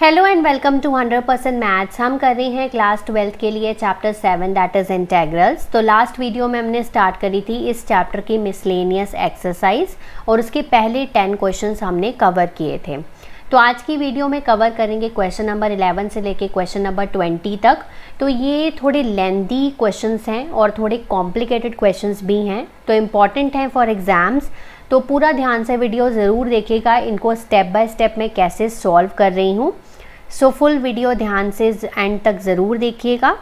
Hello and welcome to 100% maths. हम कर रहे हैं क्लास 12th के लिए चैप्टर 7 दैट इज़ इंटेग्रल्स। तो लास्ट वीडियो में हमने स्टार्ट करी थी इस चैप्टर की मिसलेनियस एक्सरसाइज और उसके पहले 10 क्वेश्चंस हमने कवर किए थे। तो आज की वीडियो में कवर करेंगे क्वेश्चन नंबर 11 से लेके क्वेश्चन नंबर 20 तक। तो ये थोड़े लेंदी क्वेश्चंस हैं और थोड़े कॉम्प्लिकेटेड क्वेश्चंस भी हैं, तो इम्पॉर्टेंट हैं फॉर एग्ज़ाम्स। तो पूरा ध्यान से वीडियो ज़रूर देखिएगा, इनको स्टेप बाय स्टेप मैं कैसे सॉल्व कर रही हूँ। सो फुल वीडियो ध्यान से एंड तक ज़रूर देखिएगा।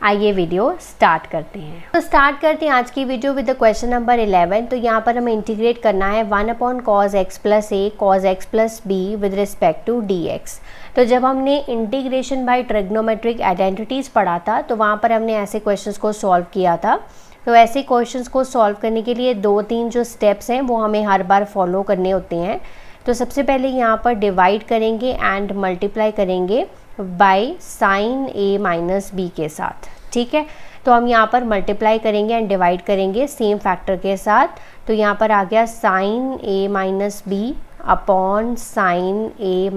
आइए वीडियो स्टार्ट करते हैं। तो स्टार्ट करते हैं आज की video with the question number 11। तो यहाँ पर हमें इंटीग्रेट करना है 1/cos x + a cos x + b with respect to dx। तो जब हमने इंटीग्रेशन बाय ट्रिग्नोमेट्रिक आइडेंटिटीज़ पढ़ा था तो वहाँ पर हमने ऐसे क्वेश्चंस को सॉल्व किया था। तो ऐसे क्वेश्चंस को सॉल्व करने के लिए 2-3 जो स्टेप्स हैं वो हमें हर बार फॉलो करने होते हैं। तो सबसे पहले यहाँ पर डिवाइड करेंगे एंड मल्टीप्लाई करेंगे बाय साइन a - b के साथ। ठीक है, तो हम यहाँ पर मल्टीप्लाई करेंगे एंड डिवाइड करेंगे सेम फैक्टर के साथ। तो यहाँ पर आ गया sine a - b upon sine a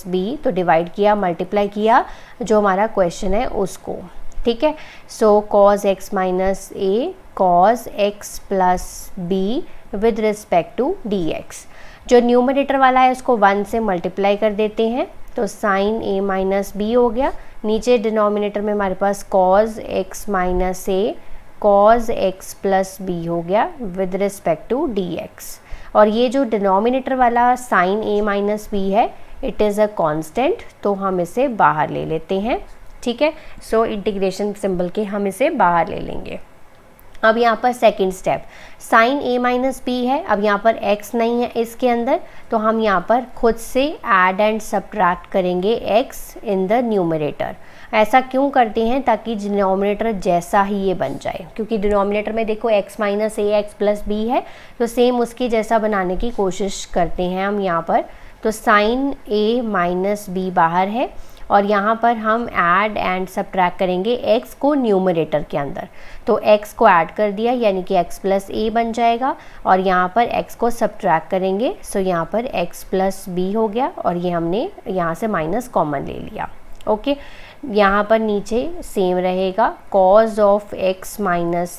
- b। तो डिवाइड किया, मल्टीप्लाई किया जो हमारा क्वेश्चन है उसको। ठीक है, so cos x - a cos x + b with respect to dx। जो न्यूमरेटर वाला है उसको 1 से मल्टीप्लाई कर देते हैं, तो साइन a - b हो गया। नीचे डिनोमिनेटर में हमारे पास cos x - a cos x + b हो गया विद रिस्पेक्ट टू dx। और ये जो डिनोमिनेटर वाला साइन a - b है इट इज़ अ कांस्टेंट, तो हम इसे बाहर ले लेते हैं। ठीक है, सो इंटीग्रेशन सिंबल के हम इसे बाहर ले लेंगे। अब यहाँ पर second step, sine a - b है। अब यहाँ पर x नहीं है इसके अंदर, तो हम यहाँ पर खुद से ऐड एंड सब्ट्रैक्ट करेंगे x इन द न्यूमरेटर। ऐसा क्यों करते हैं? ताकि डिनोमिनेटर जैसा ही ये बन जाए, क्योंकि डिनोमिनेटर में देखो x - a x + b है, तो सेम उसकी जैसा बनाने की कोशिश करते हैं हम यहाँ पर। तो साइन a - b बाहर है और यहाँ पर हम ऐड एंड सब्ट्रैक्ट करेंगे x को न्यूमरेटर के अंदर। तो x को ऐड कर दिया यानी कि x + a बन जाएगा और यहाँ पर x को सब्ट्रैक्ट करेंगे, सो यहाँ पर x + b हो गया और ये हमने यहाँ से माइनस कॉमन ले लिया। ओके, यहाँ पर नीचे सेम रहेगा cos of x -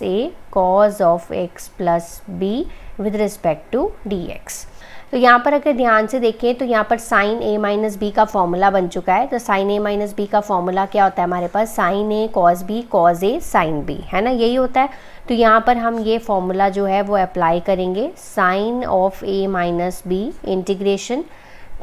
a cos of x + b with respect to dx। तो यहाँ पर अगर ध्यान से देखें तो यहाँ पर साइन a - b का फॉर्मूला बन चुका है। तो साइन a - b का फॉर्मूला क्या होता है हमारे पास? Sine a cos b cos a sin b, है ना, यही होता है। तो यहाँ पर हम ये फॉर्मूला जो है वो अप्लाई करेंगे। Sine of a - b integration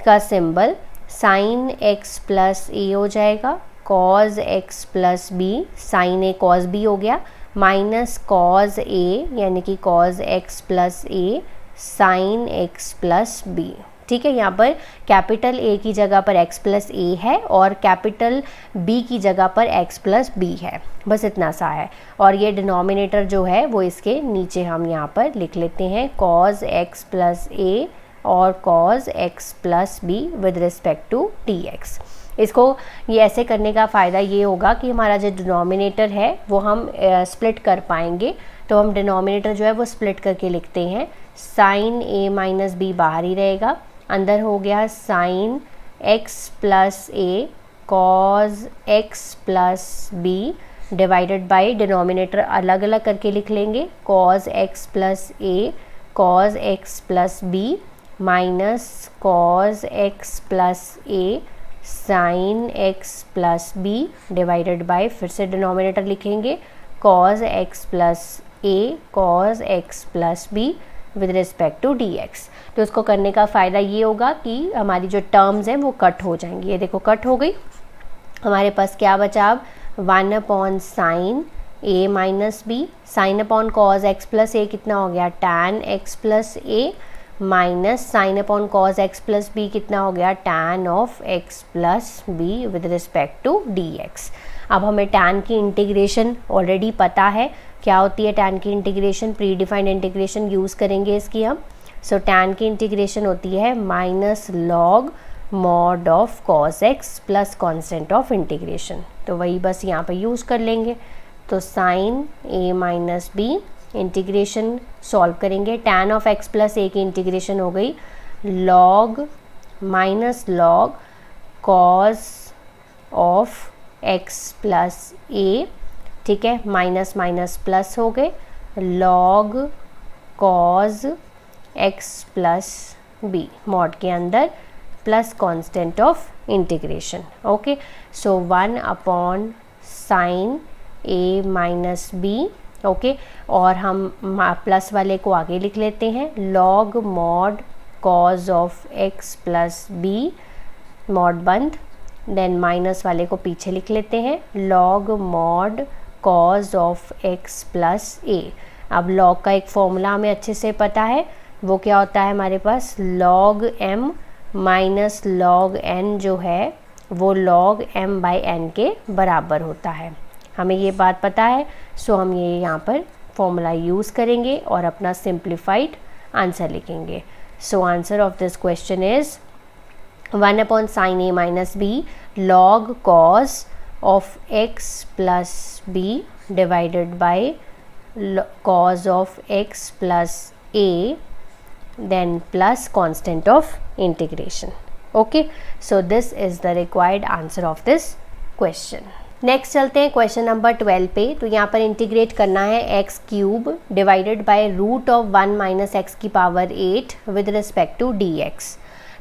का सिंबल साइन x + a हो जाएगा, cos x + b sine a cos b हो गया, माइनस cos a यानी कि cos x + a sine x + b। ठीक है, यहाँ पर कैपिटल A की जगह पर x + a है और कैपिटल B की जगह पर x + b है, बस इतना सा है। और ये डिनोमिनेटर जो है वो इसके नीचे हम यहाँ पर लिख लेते हैं cos x + a और cos x + b with respect to dx। इसको ये ऐसे करने का फ़ायदा ये होगा कि हमारा जो डिनोमिनेटर है वो हम स्प्लिट कर पाएंगे। तो हम डिनोमिनेटर जो है वो स्प्लिट करके लिखते हैं, साइन a - b बाहर ही रहेगा, अंदर हो गया sine x + a cos x + b divided by denominator अलग अलग करके लिख लेंगे, cos x + a cos x + b minus cos x + a sine x + b divided by, फिर से डिनोमिनेटर लिखेंगे cos x + a cos x + b with respect to dx। तो इसको करने का फ़ायदा ये होगा कि हमारी जो टर्म्स हैं वो कट हो जाएंगी। ये देखो कट हो गई। हमारे पास क्या बचा अब? 1/sin a - b sine upon cos x + a कितना हो गया? tan x + a minus sine upon cos x + b कितना हो गया? tan of x + b with respect to dx। अब हमें tan की इंटीग्रेशन ऑलरेडी पता है क्या होती है। tan की integration pre defined integration use करेंगे इसकी हम। सो tan की इंटीग्रेशन होती है -log mod of cos x plus constant of integration. तो वही बस यहाँ पर यूज़ कर लेंगे। तो sine a - b integration solve करेंगे, tan ऑफ x + a की इंटीग्रेशन हो गई log -log cos of x plus A, ठीक है, माइनस माइनस प्लस हो गए, log cos x plus B mod के अंदर plus constant of integration. Okay, so 1 upon sine A minus B. Okay, और हम प्लस वाले को आगे लिख लेते हैं, log mod cos of x plus B, mod बंद, देन माइनस वाले को पीछे लिख लेते हैं, log mod cos of x plus A. अब लॉग का एक फॉर्मूला हमें अच्छे से पता है, वो क्या होता है हमारे पास, log M minus log N जो है वो लॉग एम बाई एन के बराबर होता है, हमें ये बात पता है। सो हम ये यहाँ पर फॉर्मूला यूज़ करेंगे और अपना सिंप्लीफाइड आंसर लिखेंगे। So answer of this question is 1 upon sine A minus b log cos of x plus b divided by cos of x plus a then plus constant of integration. Okay, so this is the required answer of this question. Next चलते हैं question number 12 पे। तो यहाँ पर integrate करना है x cube divided by root of 1 minus x की power 8 with respect to d x.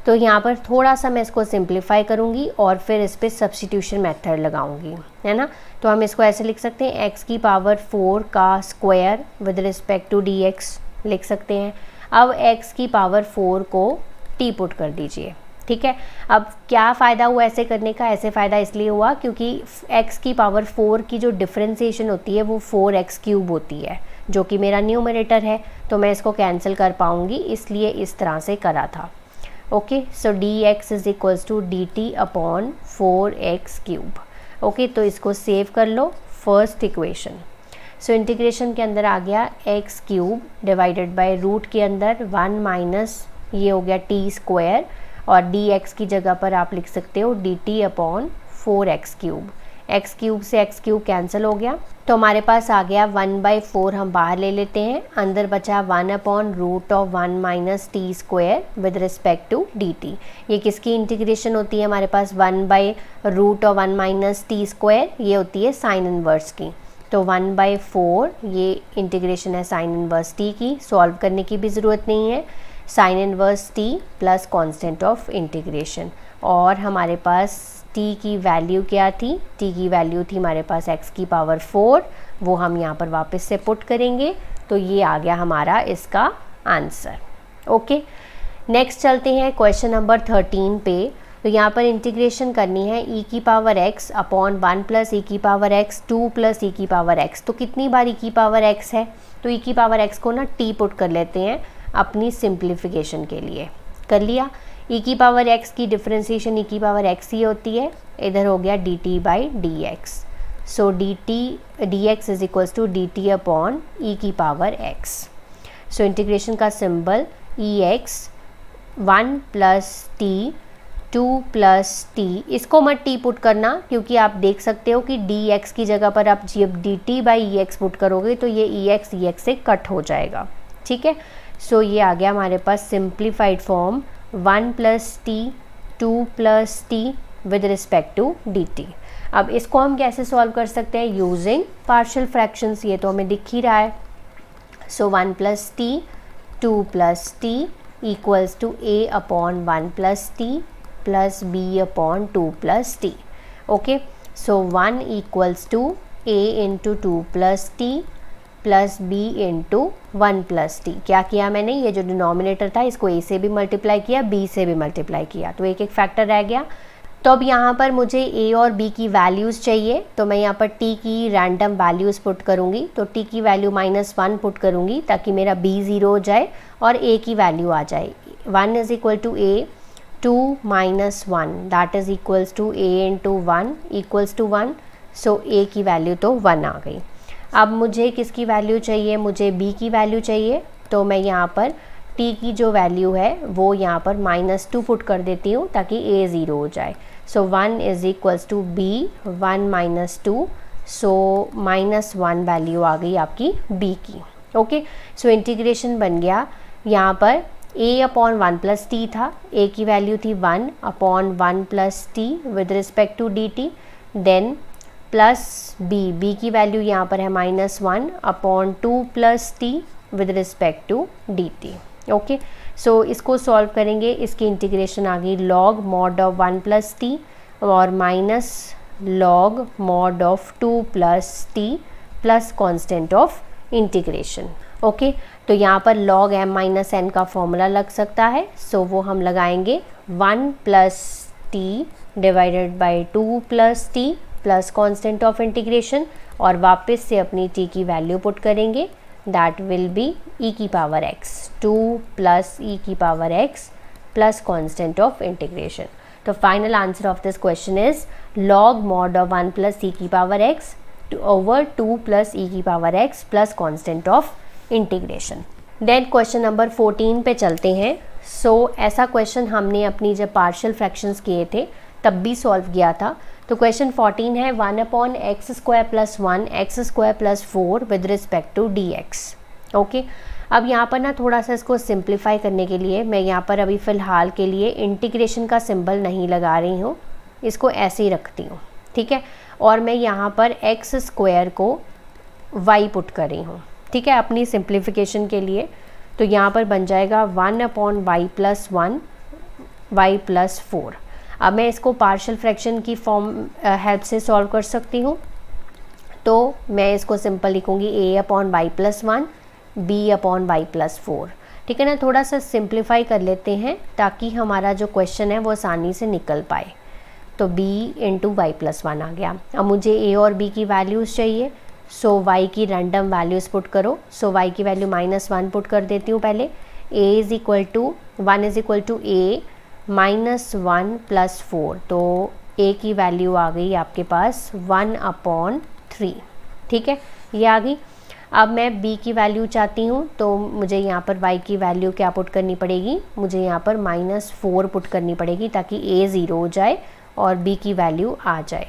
तो यहाँ पर थोड़ा सा मैं इसको सिंप्लीफाई करूँगी और फिर इस पर सब्स्टिट्यूशन मेथड लगाऊंगी, है ना। तो हम इसको ऐसे लिख सकते हैं, एक्स की पावर 4 का square with respect to d x लिख सकते हैं। अब एक्स की पावर 4 को टी पुट कर दीजिए, ठीक है। अब क्या फ़ायदा हुआ ऐसे करने का, ऐसे फ़ायदा इसलिए हुआ क्योंकि x की पावर 4 की जो डिफ्रेंसिएशन होती है वो 4x क्यूब होती है, जो कि मेरा न्यूमरेटर है, तो मैं इसको कैंसिल कर पाऊँगी, इसलिए इस तरह से करा था। Okay, so d x is equals to d t upon 4x cube. Okay, तो इसको सेव कर लो, फर्स्ट इक्वेशन। सो इंटीग्रेशन के अंदर आ गया x cube divided by root के अंदर 1 माइनस ये हो गया टी स्क्वायर, और डी एक्स की जगह पर आप लिख सकते हो d t upon 4x cube. X cube से एक्स क्यूब कैंसिल हो गया, तो हमारे पास आ गया 1/4 हम बाहर ले लेते हैं, अंदर बचा 1 upon root of 1 minus t square with respect to d t. ये किसकी इंटीग्रेशन होती है हमारे पास, 1/रूट ऑफ 1 माइनस टी स्क्वायर, ये होती है साइन इनवर्स की। तो 1/4 ये इंटीग्रेशन है साइन इनवर्स टी की, सॉल्व करने की भी ज़रूरत नहीं है, sine inverse T plus constant of integration. और हमारे पास t की वैल्यू क्या थी, t की वैल्यू थी हमारे पास x की पावर 4, वो हम यहाँ पर वापस से पुट करेंगे, तो ये आ गया हमारा इसका आंसर। ओके, नेक्स्ट चलते हैं क्वेश्चन नंबर 13 पे। तो यहाँ पर इंटीग्रेशन करनी है e की power x upon 1 plus e की पावर x 2 प्लस e की पावर x। तो कितनी बार e की पावर x है, तो e की पावर x को ना t पुट कर लेते हैं अपनी सिंप्लीफिकेशन के लिए। कर लिया, e की पावर x की डिफ्रेंसिएशन e की पावर x ही होती है, इधर हो गया dt by d x. So d x is equals to d t upon e की पावर x। सो इंटीग्रेशन का symbol e x 1 plus t 2 plus t, इसको मत टी पुट करना क्योंकि आप देख सकते हो कि डी एक्स की जगह पर आप जब D T by E x put करोगे तो ये ई एक्स से कट हो जाएगा, ठीक है। सो ये आ गया हमारे पास simplified form 1 plus t 2 plus t with respect to d t. अब इसको हम कैसे सॉल्व कर सकते हैं, यूजिंग पार्शियल फ्रैक्शंस, ये तो हमें दिख ही रहा है। So 1 plus t 2 plus t equals to a upon 1 plus t plus b upon 2 plus t. Okay, so 1 equals to a into 2 plus t plus b into 1 plus t. क्या किया मैंने, ये जो डिनोमिनेटर था इसको a से भी multiply किया, b से भी मल्टीप्लाई किया, तो एक एक फैक्टर रह गया। तो अब यहाँ पर मुझे a और b की वैल्यूज़ चाहिए, तो मैं यहाँ पर t की रैंडम वैल्यूज़ पुट करूँगी। तो t की वैल्यू -1 पुट करूँगी ताकि मेरा b 0 हो जाए और a की वैल्यू आ जाए। 1 is equal to a, 2 minus 1 that is equals to a into 1 equals to 1। So a की वैल्यू तो 1 आ गई। अब मुझे किसकी वैल्यू चाहिए, मुझे b की वैल्यू चाहिए, तो मैं यहाँ पर t की जो वैल्यू है वो यहाँ पर -2 पुट कर देती हूँ ताकि a 0 हो जाए। So 1 is equals to b 1 minus 2, so -1 value आ गई आपकी b की। ओके, सो इंटीग्रेशन बन गया यहाँ पर a अपॉन 1 प्लस टी था, a की वैल्यू थी 1 upon 1 plus t with respect to d t, then plus b की वैल्यू यहाँ पर है -1 upon 2 plus t with respect to d t. Okay, so इसको सॉल्व करेंगे, इसकी इंटीग्रेशन आ गई log mod of 1 plus t और minus log mod of 2 plus t plus constant of integration. Okay, तो यहाँ पर log m माइनस n का फॉर्मूला लग सकता है, सो वो हम लगाएंगे 1 plus t divided by 2 plus t plus constant of integration और वापस से अपनी t की वैल्यू पुट करेंगे, दैट विल बी e की पावर x, 2 प्लस e की power x plus constant of integration. तो final answer of this question is log mod of 1 plus e की power x over 2 plus e की power x plus constant of integration. Then question number 14 पे चलते हैं। ऐसा question हमने अपनी जब पार्शियल फ्रैक्शंस किए थे तब भी सॉल्व किया था। तो क्वेश्चन 14 है 1 upon x square plus 1 x square plus 4 with respect to d x. Okay, अब यहाँ पर ना थोड़ा सा इसको सिंप्लीफाई करने के लिए मैं यहाँ पर अभी फ़िलहाल के लिए इंटीग्रेशन का सिंबल नहीं लगा रही हूँ, इसको ऐसे ही रखती हूँ, ठीक है। और मैं यहाँ पर एक्स स्क्वायर को y पुट कर रही हूँ, ठीक है, अपनी सिंप्लीफिकेशन के लिए। तो यहाँ पर बन जाएगा 1 upon y plus 1 y plus 4। अब मैं इसको पार्शियल फ्रैक्शन की फॉर्म हेल्प से सॉल्व कर सकती हूँ। तो मैं इसको सिंपल लिखूँगी a upon y plus 1 b upon y plus 4, ठीक है ना। थोड़ा सा सिंप्लीफाई कर लेते हैं ताकि हमारा जो क्वेश्चन है वो आसानी से निकल पाए। तो b इंटू वाई प्लस 1 आ गया। अब मुझे a और b की वैल्यूज़ चाहिए, सो y की रैंडम वैल्यूज़ पुट करो। सो y की वैल्यू -1 पुट कर देती हूँ पहले। a is equal to 1 is equal to a -1 plus 4, तो a की वैल्यू आ गई आपके पास 1 अपॉन 3, ठीक है, ये आ गई। अब मैं b की वैल्यू चाहती हूँ, तो मुझे यहाँ पर y की वैल्यू क्या पुट करनी पड़ेगी, मुझे यहाँ पर -4 पुट करनी पड़ेगी ताकि a 0 हो जाए और b की वैल्यू आ जाए।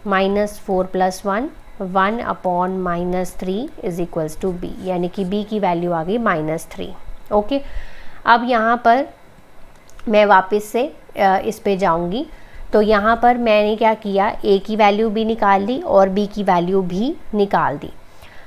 -4 plus 1 upon -3 is equals to b, यानी कि b की वैल्यू आ गई -3। ओके, अब यहाँ पर मैं वापस से इस पे जाऊँगी। तो यहाँ पर मैंने क्या किया, a की वैल्यू भी निकाल ली और b की वैल्यू भी निकाल दी।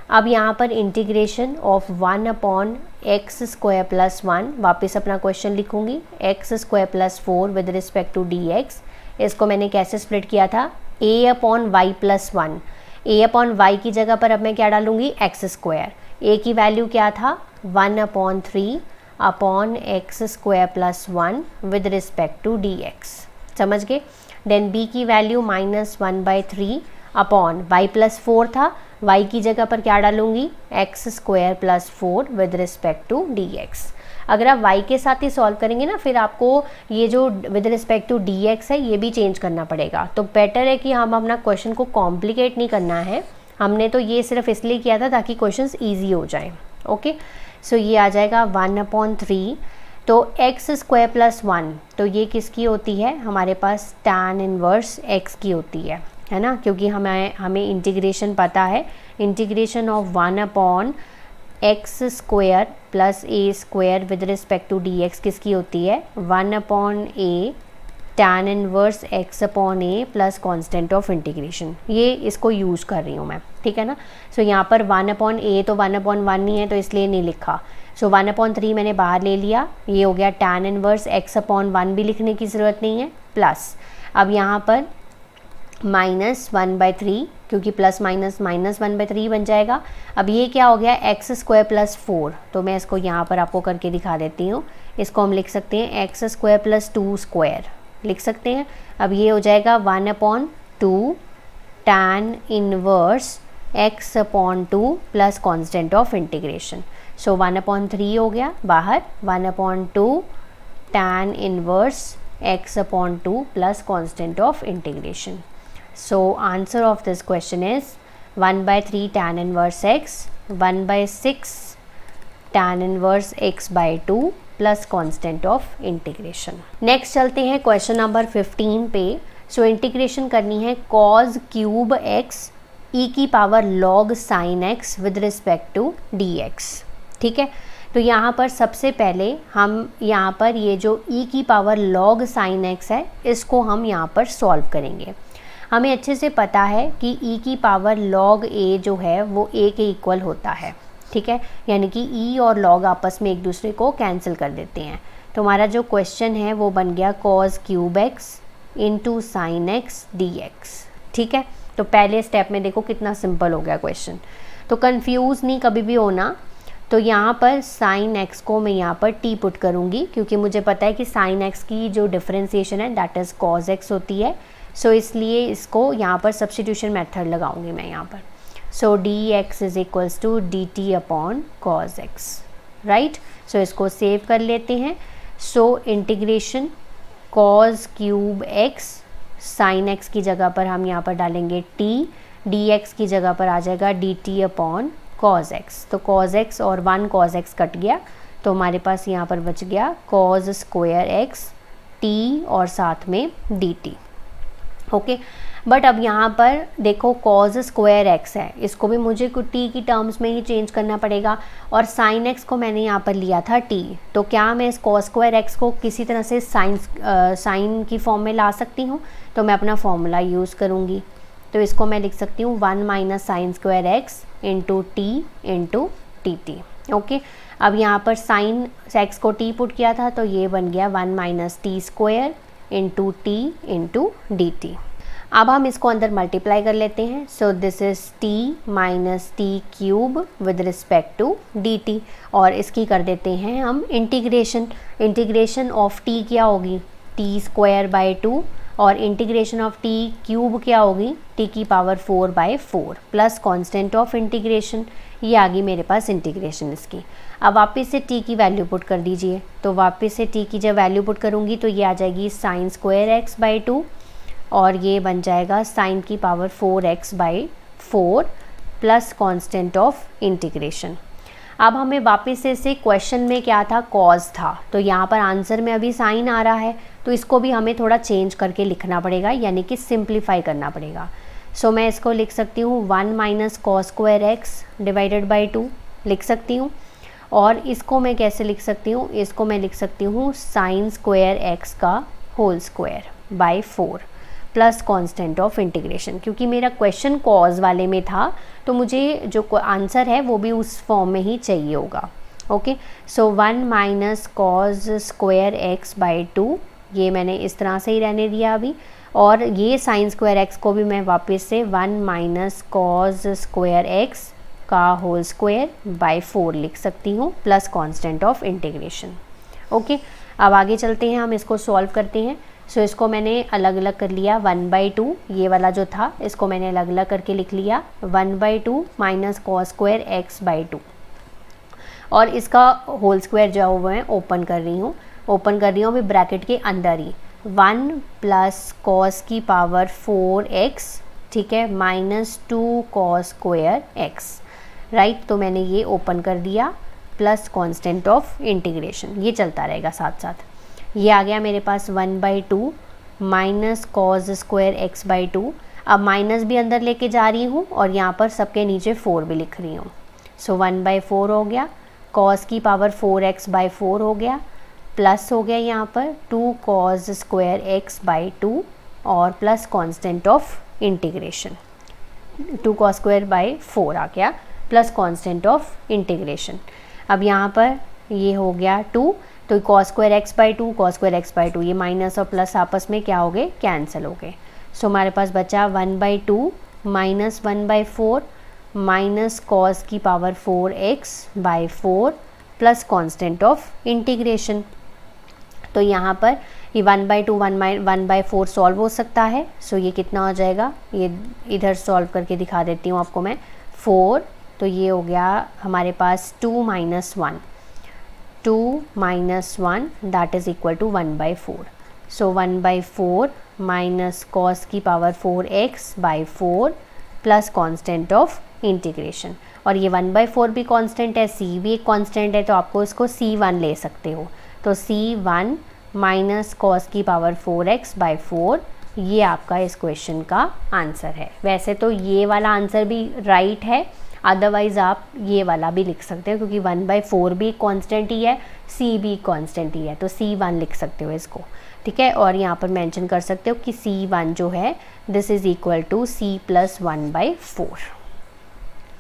अब यहाँ पर integration of 1 upon x square plus 1, वापस अपना क्वेश्चन लिखूँगी, x square plus 4 with respect to d x. इसको मैंने कैसे स्प्लिट किया था, a upon y plus 1, a upon y की जगह पर अब मैं क्या डालूँगी, एक्स स्क्वायर। a की वैल्यू क्या था 1 upon 3 upon x square plus 1 with respect to d x, समझ गए। देन b की वैल्यू -1/3 अपॉन y प्लस 4 था, y की जगह पर क्या डालूँगी, x square plus 4 with respect to d x. अगर आप y के साथ ही सॉल्व करेंगे ना, फिर आपको ये जो with respect to d x है ये भी चेंज करना पड़ेगा। तो बेटर है कि हम अपना क्वेश्चन को कॉम्प्लिकेट नहीं करना है। हमने तो ये सिर्फ इसलिए किया था ताकि क्वेश्चंस ईजी हो जाएं। ओके, सो ये आ जाएगा 1 अपॉन 3। तो एक्स स्क्वायर प्लस 1, तो ये किसकी होती है, हमारे पास tan इनवर्स x की होती है ना, क्योंकि हमें इंटीग्रेशन पता है। Integration of 1 upon x square plus a square with respect to d x किसकी होती है, 1 upon a tan inverse x upon a plus constant of integration. ये इसको यूज़ कर रही हूँ मैं, ठीक है ना। सो यहाँ पर 1 अपॉन a तो 1 अपॉन 1 नहीं है, तो इसलिए नहीं लिखा। सो 1 अपॉन 3 मैंने बाहर ले लिया, ये हो गया tan इनवर्स x अपॉन 1 भी लिखने की ज़रूरत नहीं है, प्लस अब यहाँ पर -1/3, क्योंकि प्लस माइनस -1/3 बन जाएगा। अब ये क्या हो गया, एक्स स्क्वायर प्लस 4, तो मैं इसको यहाँ पर आपको करके दिखा देती हूँ। इसको हम लिख सकते हैं एक्स स्क्वायर प्लस 2 स्क्वायर लिख सकते हैं। अब ये हो जाएगा 1 upon 2 tan inverse x upon 2 plus constant of integration. So 1 upon 3 हो गया बाहर, 1 upon 2 tan inverse x upon 2 plus constant of integration. So answer of this question is 1/3 tan inverse x, 1/6 tan inverse x/2 plus constant of integration. Next चलते हैं question number 15 पे। So integration करनी है cos cube x e की power log sin x with respect to dx, ठीक है। तो यहाँ पर सबसे पहले हम यहाँ पर ये जो e की पावर log sin x है इसको हम यहाँ पर सॉल्व करेंगे। हमें अच्छे से पता है कि e की पावर log a जो है वो a के इक्वल होता है, ठीक है, यानी कि e और log आपस में एक दूसरे को कैंसिल कर देते हैं। तो हमारा जो क्वेश्चन है वो बन गया cos cube x into sine x D x, ठीक है। तो पहले स्टेप में देखो कितना सिंपल हो गया क्वेश्चन। तो कंफ्यूज नहीं कभी भी होना। तो यहाँ पर साइन एक्स को मैं यहाँ पर t पुट करूँगी क्योंकि मुझे पता है कि साइन एक्स की जो डिफरेंशिएशन है दैट इज़ cos x होती है। सो इसलिए इसको यहाँ पर सब्स्टिट्यूशन मेथड लगाऊंगी मैं यहाँ पर। So d x is equals to d t upon cos x, right. So इसको सेव कर लेते हैं। So integration cos cube x, sine x की जगह पर हम यहाँ पर डालेंगे t, डी एक्स की जगह पर आ जाएगा D t upon cos x। तो cos x और 1 cos x कट गया तो हमारे पास यहाँ पर बच गया cos स्क्वायर x t और साथ में dt, ओके। बट अब यहाँ पर देखो cos स्क्वायर x है, इसको भी मुझे t की टर्म्स में ही चेंज करना पड़ेगा और sin x को मैंने यहाँ पर लिया था t। तो क्या मैं इस cos स्क्वायर x को किसी तरह से साइन की फॉर्म में ला सकती हूँ? तो मैं अपना फॉर्मूला यूज़ करूँगी। तो इसको मैं लिख सकती हूँ 1 minus sine square x into t into t t, okay. अब यहाँ पर साइन एक्स को t पुट किया था तो ये बन गया 1 minus t square into t into d t. अब हम इसको अंदर मल्टीप्लाई कर लेते हैं। So this is t minus t cube with respect to d t और इसकी कर देते हैं हम इंटीग्रेशन। इंटीग्रेशन ऑफ t क्या होगी? t स्क्वायर बाई 2 और इंटीग्रेशन ऑफ t क्यूब क्या होगी? t की power 4/4 plus constant of integration. ये आ गई मेरे पास इंटीग्रेशन इसकी। अब वापस से t की वैल्यू पुट कर दीजिए। तो वापस से t की जब वैल्यू पुट करूँगी तो ये आ जाएगी साइन स्क्वायर एक्स बाई 2 और ये बन जाएगा साइन की power 4x/4 plus constant of integration. अब हमें वापस से इसे क्वेश्चन में क्या था? कॉज था। तो यहाँ पर आंसर में अभी साइन आ रहा है तो इसको भी हमें थोड़ा चेंज करके लिखना पड़ेगा, यानी कि सिंप्लीफाई करना पड़ेगा। सो मैं इसको लिख सकती हूँ 1 minus cos square x divided by 2 लिख सकती हूँ। और इसको मैं कैसे लिख सकती हूँ? इसको मैं लिख सकती हूँ साइन स्क्वायर एक्स का whole square by 4 plus constant of integration. क्योंकि मेरा क्वेश्चन कॉज वाले में था तो मुझे जो आंसर है वो भी उस फॉर्म में ही चाहिए होगा, okay. So 1 minus cos square x by 2 ये मैंने इस तरह से ही रहने दिया अभी। और ये साइन स्क्वायर एक्स को भी मैं वापस से 1 माइनस कॉज स्क्वायर एक्स का होल स्क्वायर बाई 4 लिख सकती हूँ plus constant of integration, okay. अब आगे चलते हैं, हम इसको सॉल्व करते हैं। सो इसको मैंने अलग अलग कर लिया 1/2, ये वाला जो था इसको मैंने अलग अलग करके लिख लिया 1/2 minus cos square x by 2 और इसका होल स्क्वायर जो है वो मैं ओपन कर रही हूँ अभी ब्रैकेट के अंदर ही। 1 प्लस कॉस की पावर 4x, ठीक है, minus 2 cos square x, right. तो मैंने ये ओपन कर दिया प्लस कांस्टेंट ऑफ इंटीग्रेशन, ये चलता रहेगा साथ साथ। ये आ गया मेरे पास 1/2 minus cos square x by 2। अब माइनस भी अंदर लेके जा रही हूँ और यहाँ पर सबके नीचे 4 भी लिख रही हूँ। सो 1/4 हो गया, कॉस की पावर 4x/4 हो गया, प्लस हो गया यहाँ पर 2 कॉस स्क्वायर एक्स बाई 2 और plus constant of integration 2 cos square by 4 आ गया प्लस कांस्टेंट ऑफ इंटीग्रेशन। अब यहाँ पर ये हो गया 2, तो cos square x by 2 cos square x by 2 ये माइनस और प्लस आपस में क्या हो गए? कैंसिल हो गए। सो हमारे पास बचा 1/2 माइनस 1/4 माइनस कॉस की power 4x/4 plus constant of integration. तो यहाँ पर ये 1/2 1/4 सॉल्व हो सकता है। सो ये कितना हो जाएगा? ये इधर सॉल्व करके दिखा देती हूँ आपको मैं, 4। तो ये हो गया हमारे पास 2 minus 1 that is equal to 1/4। So 1/4 minus cos की power 4x/4 plus constant of integration. और ये 1/4 भी कांस्टेंट है, c भी एक कांस्टेंट है, तो आपको इसको c1 ले सकते हो। तो c1 माइनस कॉस की पावर 4x/4 ये आपका इस क्वेश्चन का आंसर है। वैसे तो ये वाला आंसर भी राइट है अदरवाइज़ आप ये वाला भी लिख सकते हो, क्योंकि 1/4 भी कांस्टेंट ही है, c भी कांस्टेंट ही है, तो c1 लिख सकते हो इसको, ठीक है। और यहाँ पर मेंशन कर सकते हो कि c1 जो है this is equal to c + 1/4।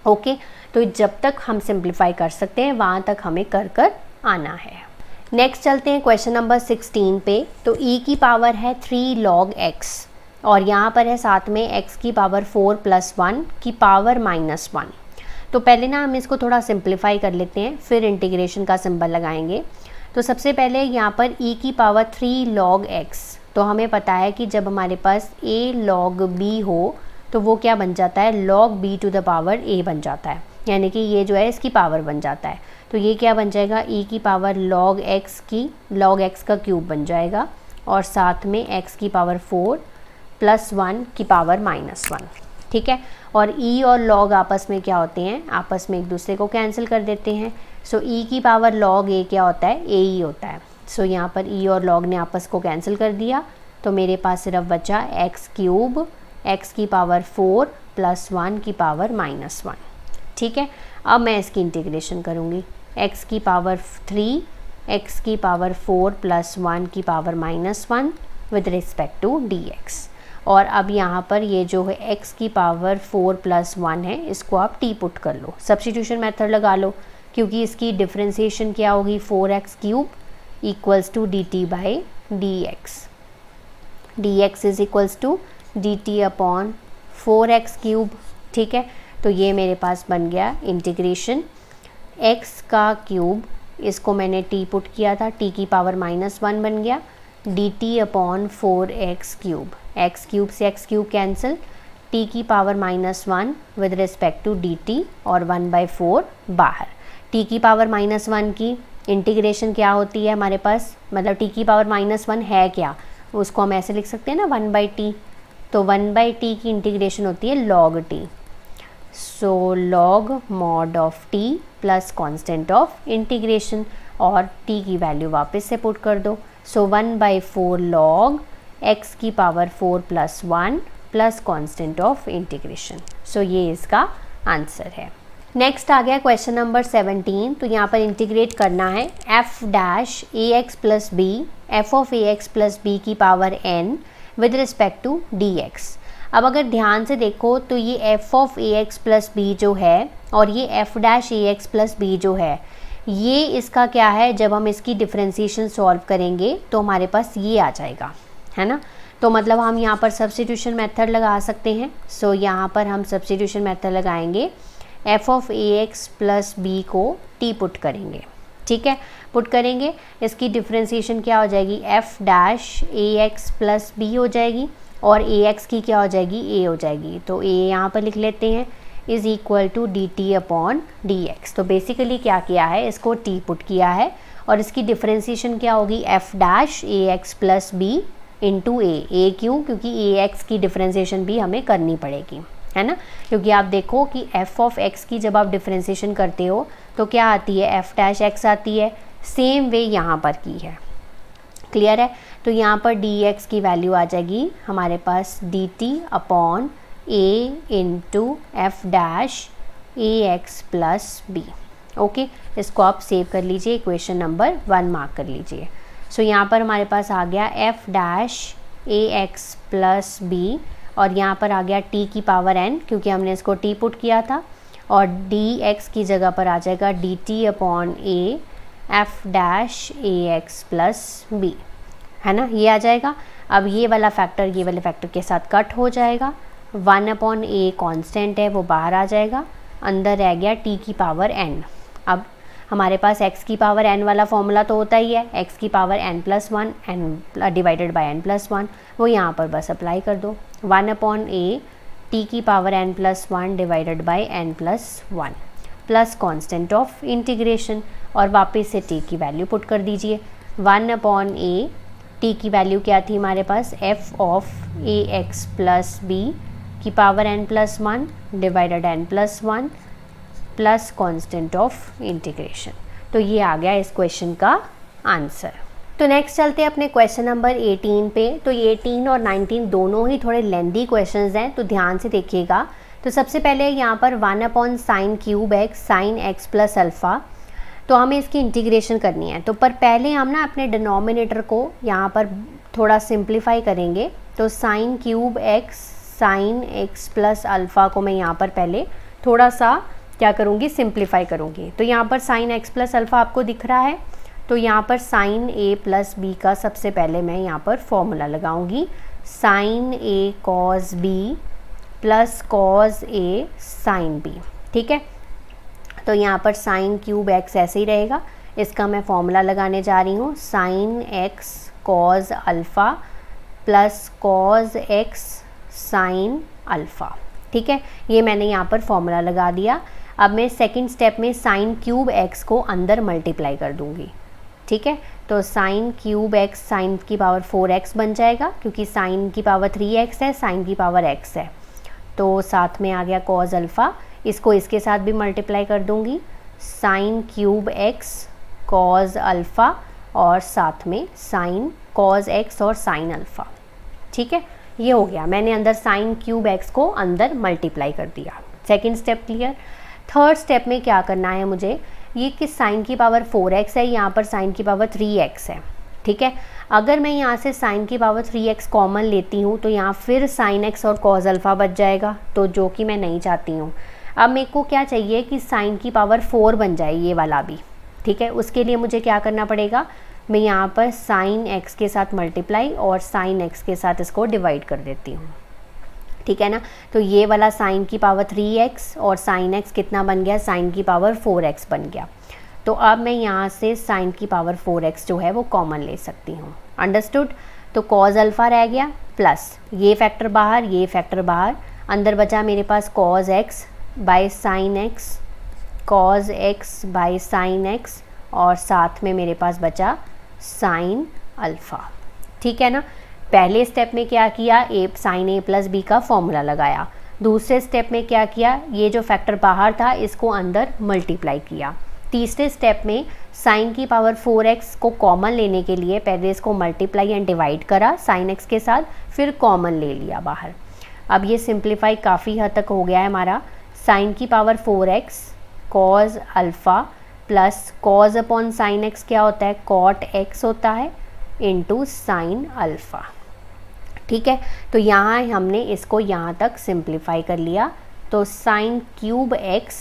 Okay, तो जब तक हम सिंप्लीफाई कर सकते हैं वहाँ तक हमें कर आना है। नेक्स्ट चलते हैं क्वेश्चन नंबर 16 पे। तो e की पावर है 3 log x और यहाँ पर है साथ में x की पावर 4 + 1 की पावर -1। तो पहले ना हम इसको थोड़ा सिंप्लीफाई कर लेते हैं, फिर इंटीग्रेशन का सिंबल लगाएंगे। तो सबसे पहले यहाँ पर e की पावर 3 log x, तो हमें पता है कि जब हमारे पास a log b हो तो वो क्या बन जाता है, log b to the power a बन जाता है, यानी कि ये जो है इसकी पावर बन जाता है। तो ये क्या बन जाएगा, e की पावर log x का क्यूब बन जाएगा और साथ में x की पावर 4 + 1 की पावर -1, ठीक है। और e और log आपस में क्या होते हैं, आपस में एक दूसरे को कैंसिल कर देते हैं। सो e की पावर log a क्या होता है, a ही होता है। सो यहाँ पर e और log ने आपस को कैंसिल कर दिया, तो मेरे पास सिर्फ बचा x³ x की पावर 4 + 1 की पावर -1, ठीक है। अब मैं इसकी इंटीग्रेशन करूँगी, x की पावर 3 x की पावर 4 + 1 की power -1 with respect to dx। और अब यहाँ पर ये जो है x की पावर 4 + 1 है, इसको आप t पुट कर लो, सब्स्टिट्यूशन मेथड लगा लो, क्योंकि इसकी डिफरेंशिएशन क्या होगी, 4x³ = dt/dx। dx is equals to dt/4x³, ठीक है। तो ये मेरे पास बन गया इंटीग्रेशन x का क्यूब, इसको मैंने t पुट किया था, t की पावर -1 बन गया, dt/4x³, x³ से x³ कैंसिल, t की power -1 with respect to dt और 1/4 बाहर। t की पावर -1 की इंटीग्रेशन क्या होती है हमारे पास, मतलब t की पावर -1 है क्या, उसको हम ऐसे लिख सकते हैं ना 1/t। तो 1/t की इंटीग्रेशन होती है log t। So log mod of t plus constant of integration, और t की वैल्यू वापस से पुट कर दो। सो 1/4 log x की power 4 + 1 plus constant of integration. So ये इसका आंसर है। नेक्स्ट आ गया क्वेश्चन नंबर 17। तो यहाँ पर इंटीग्रेट करना है f' ax + b f(ax + b की power n with respect to dx। अब अगर ध्यान से देखो तो ये f(ax + b जो है और ये f'(ax + b जो है, ये इसका क्या है, जब हम इसकी डिफरेंशिएशन सॉल्व करेंगे तो हमारे पास ये आ जाएगा, है ना। तो मतलब हम यहाँ पर सब्स्टिट्यूशन मेथड लगा सकते हैं। सो यहाँ पर हम सब्स्टिट्यूशन मेथड लगाएंगे, f(ax + b को t पुट करेंगे, ठीक है, पुट करेंगे, इसकी डिफरेंशिएशन क्या हो जाएगी, f'(ax + b हो जाएगी और ax की क्या हो जाएगी, a हो जाएगी। तो a यहाँ पर लिख लेते हैं इज़ इक्वल टू dt/dx। तो बेसिकली क्या किया है, इसको t पुट किया है और इसकी डिफरेंशिएशन क्या होगी, f'(ax + b इंटू a क्यों, क्योंकि ax की डिफरेंशिएशन भी हमें करनी पड़ेगी, है ना। क्योंकि आप देखो कि f(x) की जब आप डिफरेंशिएशन करते हो तो क्या आती है, f'(x) आती है, सेम वे यहाँ पर की है, क्लियर है। तो यहाँ पर dx की वैल्यू आ जाएगी हमारे पास dt/a into f'(ax + b। Okay, इसको आप सेव कर लीजिए, इक्वेशन नंबर 1 मार्क कर लीजिए। सो यहाँ पर हमारे पास आ गया f'(ax + b और यहाँ पर आ गया t की पावर n, क्योंकि हमने इसको t पुट किया था, और dx की जगह पर आ जाएगा dt/a f'(ax + b, है ना, ये आ जाएगा। अब ये वाला फैक्टर ये वाले फैक्टर के साथ कट हो जाएगा, 1/a कांस्टेंट है वो बाहर आ जाएगा, अंदर रह गया t की पावर n। अब हमारे पास x की पावर n वाला फॉर्मूला तो होता ही है, x की power n+1 n divided by n+1, वो यहाँ पर बस अप्लाई कर दो, 1/a t की power n+1 divided by n+1 plus constant of integration, और वापस से t की वैल्यू पुट कर दीजिए, 1/a t की वैल्यू क्या थी हमारे पास, f(ax + b की power n+1 divided n+1 plus constant of integration. तो ये आ गया इस क्वेश्चन का आंसर। तो नेक्स्ट चलते हैं अपने क्वेश्चन नंबर 18 पे। तो ये 18 और 19 दोनों ही थोड़े लेंदी क्वेश्चंस हैं, तो ध्यान से देखिएगा। तो सबसे पहले यहाँ पर 1 sine cube x sine x plus alpha, तो हमें इसकी इंटीग्रेशन करनी है। तो पर पहले हम ना अपने डिनोमिनेटर को यहाँ पर थोड़ा सिंप्लीफाई करेंगे। तो sine cube x sine x plus alpha को मैं यहाँ पर पहले थोड़ा सा क्या करूँगी, सिंप्लीफाई करूँगी। तो यहाँ पर साइन एक्स प्लस अल्फ़ा आपको दिख रहा है, तो यहाँ पर साइन ए प्लस बी का सबसे पहले मैं यहाँ पर फॉर्मूला लगाऊंगी, sign A cos B plus cos A sine B. ठीक है, तो यहाँ पर साइन क्यूब एक्स ऐसे ही रहेगा, इसका मैं फॉर्मूला लगाने जा रही हूँ, sine x cos alpha plus cos x sine alpha. ठीक है, ये मैंने यहाँ पर फॉर्मूला लगा दिया। अब मैं सेकंड स्टेप में साइन क्यूब एक्स को अंदर मल्टीप्लाई कर दूँगी। ठीक है, तो साइन क्यूब एक्स साइन की पावर 4x बन जाएगा, क्योंकि साइन की पावर 3x है, साइन की पावर x है। तो साथ में आ गया कॉस अल्फ़ा, इसको इसके साथ भी मल्टीप्लाई कर दूंगी, sine cube x cos alpha और साथ में साइन कॉस एक्स और साइन अल्फ़ा। ठीक है, ये हो गया, मैंने अंदर साइन क्यूब एक्स को अंदर मल्टीप्लाई कर दिया। Second step clear. Third step में क्या करना है मुझे, ये कि साइन की पावर 4x है, यहाँ पर साइन की पावर 3x है। ठीक है, अगर मैं यहाँ से साइन की पावर 3x कॉमन लेती हूँ तो यहाँ फिर साइन x और कॉस अल्फ़ा बच जाएगा, तो जो कि मैं नहीं चाहती हूँ। अब मेरे को क्या चाहिए कि साइन की पावर 4 बन जाए ये वाला भी। ठीक है, उसके लिए मुझे क्या करना पड़ेगा, मैं यहाँ पर साइन x के साथ मल्टीप्लाई और साइन x के साथ इसको डिवाइड कर देती हूँ। ठीक है ना, तो ये वाला साइन की पावर 3x और साइन x कितना बन गया, साइन की पावर 4x बन गया। तो अब मैं यहाँ से साइन की पावर 4x जो है वो कॉमन ले सकती हूँ। अंडरस्टूड। तो कॉस अल्फ़ा रह गया प्लस ये फैक्टर बाहर, ये फैक्टर बाहर, अंदर बचा मेरे पास cos x by sine x, cos x by sine x और साथ में मेरे पास बचा साइन अल्फ़ा। ठीक है ना, पहले स्टेप में क्या किया, ए साइन ए प्लस बी का फॉर्मूला लगाया। दूसरे स्टेप में क्या किया, ये जो फैक्टर बाहर था इसको अंदर मल्टीप्लाई किया। तीसरे स्टेप में साइन की पावर 4x को कॉमन लेने के लिए पहले इसको मल्टीप्लाई एंड डिवाइड करा साइन x के साथ, फिर कॉमन ले लिया बाहर। अब ये सिंप्लीफाई काफ़ी हद तक हो गया है हमारा। साइन की power 4x cos alpha plus cos upon sine x क्या होता है, कॉट x होता है इंटू साइन अल्फ़ा। ठीक है, तो यहाँ हमने इसको यहाँ तक सिंप्लीफाई कर लिया। तो sine cube x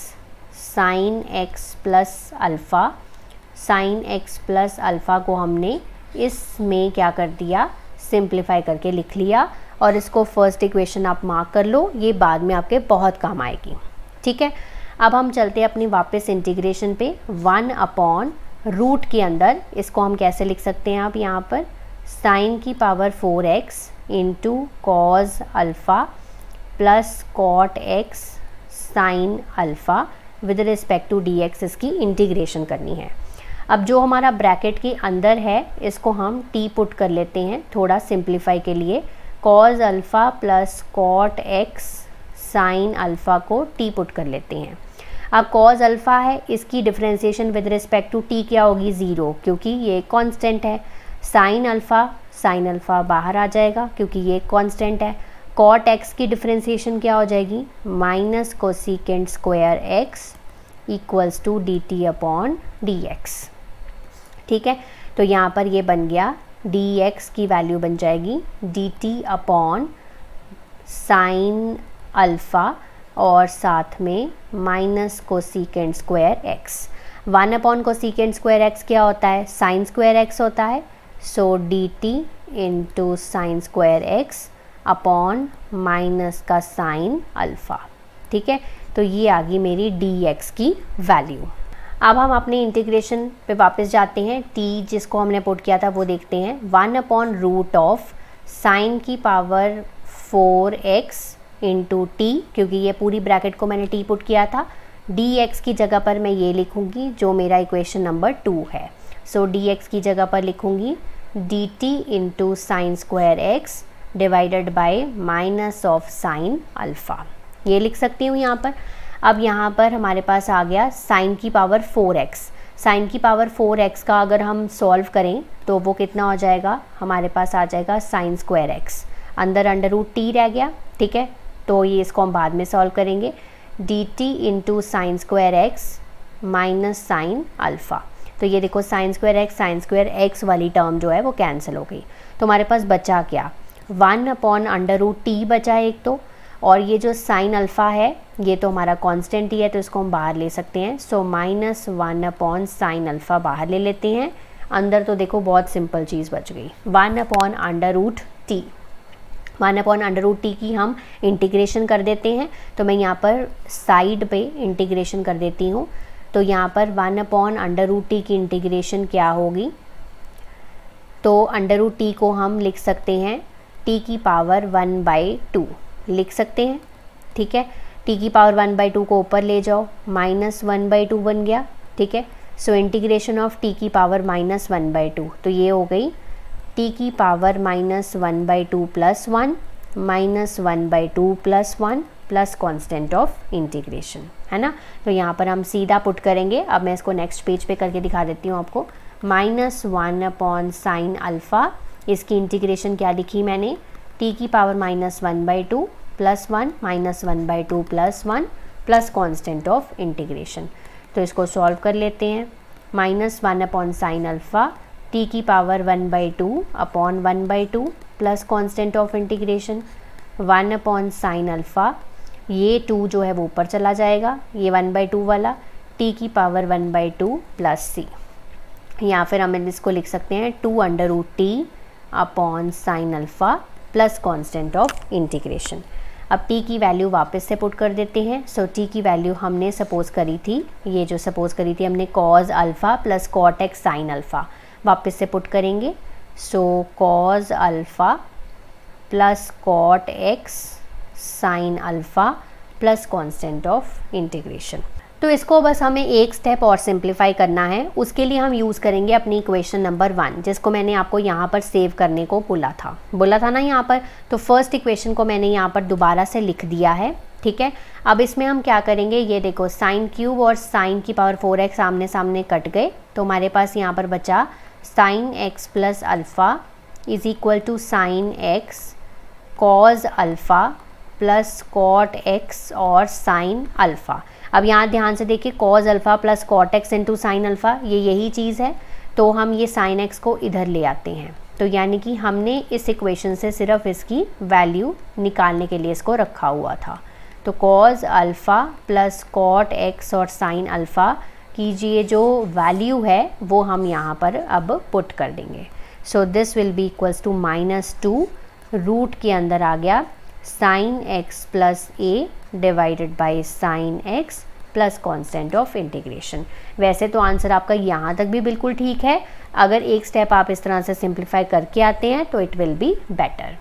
sine x plus alpha, sine x plus alpha को हमने इसमें क्या कर दिया, सिंप्लीफाई करके लिख लिया। और इसको फर्स्ट इक्वेशन आप मार्क कर लो, ये बाद में आपके बहुत काम आएगी। ठीक है, अब हम चलते हैं अपनी वापस इंटीग्रेशन पे। 1 अपॉन रूट के अंदर इसको हम कैसे लिख सकते हैं, आप यहाँ पर साइन की power 4x into cos alpha plus cot x sine alpha with respect to dx, इसकी इंटीग्रेशन करनी है। अब जो हमारा ब्रैकेट के अंदर है इसको हम t पुट कर लेते हैं थोड़ा सिंप्लीफाई के लिए। Cos alpha plus cot x sine alpha को t पुट कर लेते हैं। अब कॉस अल्फ़ा है, इसकी differentiation with respect to t क्या होगी, 0, क्योंकि ये कांस्टेंट है। साइन अल्फ़ा बाहर आ जाएगा क्योंकि ये कांस्टेंट है। कॉट x की डिफरेंशिएशन क्या हो जाएगी, minus cosecant square x equals to dt upon dx। ठीक है, तो यहाँ पर ये बन गया dx की वैल्यू बन जाएगी dt अपॉन साइन अल्फ़ा और साथ में minus cosecant square x। 1 upon cosecant square x क्या होता है, साइन स्क्वायर x होता है। सो dt into sine square x upon minus का साइन अल्फ़ा। ठीक है, तो ये आ गई मेरी dx की वैल्यू। अब हम अपने इंटीग्रेशन पे वापस जाते हैं। t जिसको हमने पुट किया था वो देखते हैं। 1 अपॉन रूट ऑफ साइन की पावर 4x इंटू टी, क्योंकि ये पूरी ब्रैकेट को मैंने t पुट किया था। dx की जगह पर मैं ये लिखूँगी जो मेरा इक्वेशन नंबर 2 है। सो dx की जगह पर लिखूँगी dt into sine square x divided by minus of sine alpha, ये लिख सकती हूँ यहाँ पर। अब यहाँ पर हमारे पास आ गया साइन की पावर 4x। साइन की पावर 4x का अगर हम सॉल्व करें तो वो कितना हो जाएगा, हमारे पास आ जाएगा साइन स्क्वायर x, अंदर अंडर रूट टी रह गया। ठीक है, तो ये इसको हम बाद में सॉल्व करेंगे। dt into sine square x minus sine alpha. तो ये देखो साइन स्क्वायर एक्स वाली टर्म जो है वो कैंसिल हो गई। तो हमारे पास बचा क्या, 1/√t बचा एक तो, और ये जो साइन अल्फ़ा है ये तो हमारा कांस्टेंट ही है, तो इसको हम बाहर ले सकते हैं। सो -1/sin अल्फ़ा बाहर ले लेते हैं। अंदर तो देखो बहुत सिंपल चीज़ बच गई, 1/√t। 1/√t की हम इंटीग्रेशन कर देते हैं। तो मैं यहाँ पर साइड पे इंटीग्रेशन कर देती हूँ। तो यहाँ पर 1/√t की इंटीग्रेशन क्या होगी, तो √t को हम लिख सकते हैं t की पावर 1/2 लिख सकते हैं। ठीक है, t की पावर 1/2 को ऊपर ले जाओ, -1/2 बन गया। ठीक है, सो इंटीग्रेशन ऑफ t की पावर -1/2, तो ये हो गई t की power -1/2 + 1 -1/2 + 1 plus constant of integration, है ना। तो यहाँ पर हम सीधा पुट करेंगे। अब मैं इसको नेक्स्ट पेज पे करके दिखा देती हूँ आपको। -1/sin अल्फ़ा, इसकी इंटीग्रेशन क्या लिखी मैंने, t की power -1/2 + 1 -1/2 + 1 plus constant of integration. तो इसको सॉल्व कर लेते हैं। -1/sin अल्फ़ा t की power 1/2 upon 1/2 plus constant of integration 1/sin alpha, ये 2 जो है वो ऊपर चला जाएगा, ये 1/2 वाला, t की पावर 1/2 + c, या फिर हम इसको लिख सकते हैं 2√t upon sine alpha plus constant of integration. अब t की वैल्यू वापस से पुट कर देते हैं। सो t की वैल्यू हमने सपोज़ करी थी, ये जो सपोज़ करी थी हमने cos alpha plus cot x sine alpha, वापस से पुट करेंगे। सो cos alpha plus cot x sine alpha plus constant of integration. तो इसको बस हमें एक स्टेप और सिंप्लीफाई करना है। उसके लिए हम यूज़ करेंगे अपनी इक्वेशन नंबर 1, जिसको मैंने आपको यहाँ पर सेव करने को बोला था ना यहाँ पर। तो फर्स्ट इक्वेशन को मैंने यहाँ पर दोबारा से लिख दिया है। ठीक है, अब इसमें हम क्या करेंगे, ये देखो साइन क्यूब और साइन की पावर 4x आमने सामने कट गए। तो हमारे पास यहाँ पर बचा sine x plus alpha is equal to sine x cos alpha plus cot x और साइन अल्फ़ा। अब यहाँ ध्यान से देखिए, cos alpha plus cot x into sine alpha, ये यही चीज़ है। तो हम ये साइन x को इधर ले आते हैं। तो यानी कि हमने इस इक्वेशन से सिर्फ इसकी वैल्यू निकालने के लिए इसको रखा हुआ था। तो cos alpha plus cot x और साइन अल्फ़ा की ये जो वैल्यू है वो हम यहाँ पर अब पुट कर देंगे। सो this will be equals to -2 root के अंदर आ गया sine x plus a divided by sine x plus constant of integration. वैसे तो आंसर आपका यहाँ तक भी बिल्कुल ठीक है। अगर एक स्टेप आप इस तरह से सिंप्लीफाई करके आते हैं तो इट विल बी बेटर।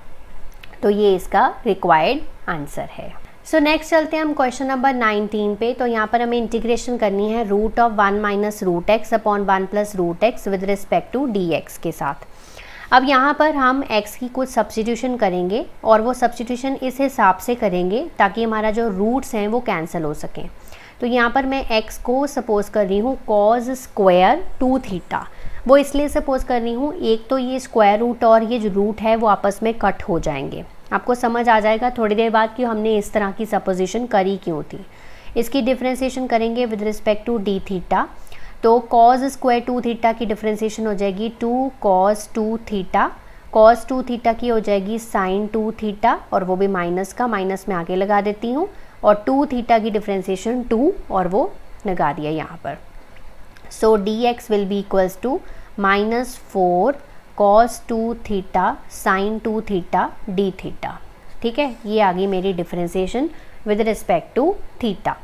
तो ये इसका रिक्वायर्ड आंसर है। सो नेक्स्ट चलते हैं हम क्वेश्चन नंबर 19 पे। तो यहाँ पर हमें इंटीग्रेशन करनी है root of 1 minus root x upon 1 plus root x with respect to d x के साथ। अब यहाँ पर हम x की कुछ सब्स्टिट्यूशन करेंगे और वो सब्स्टिट्यूशन इस हिसाब से करेंगे ताकि हमारा जो रूट्स हैं वो कैंसिल हो सकें। तो यहाँ पर मैं x को सपोज़ कर रही हूँ cos स्क्वायर 2 थीटा। वो इसलिए सपोज़ कर रही हूँ, एक तो ये स्क्वायर रूट और ये जो रूट है वो आपस में कट हो जाएंगे। आपको समझ आ जाएगा थोड़ी देर बाद कि हमने इस तरह की सपोजिशन करी क्यों थी। इसकी डिफ्रेंसिएशन करेंगे with respect to d theta. तो cos स्क्वायर 2 थीटा की डिफ्रेंसिएशन हो जाएगी 2 cos 2 थीटा। cos 2 थीटा की हो जाएगी sin 2 थीटा, और वो भी माइनस का, माइनस में आगे लगा देती हूँ। और 2 थीटा की डिफ्रेंसिएशन 2 और वो लगा दिया यहाँ पर। So dx will be equals to -4 cos 2 theta sin 2 theta d theta. ठीक है, ये आ गई मेरी differentiation with respect to theta.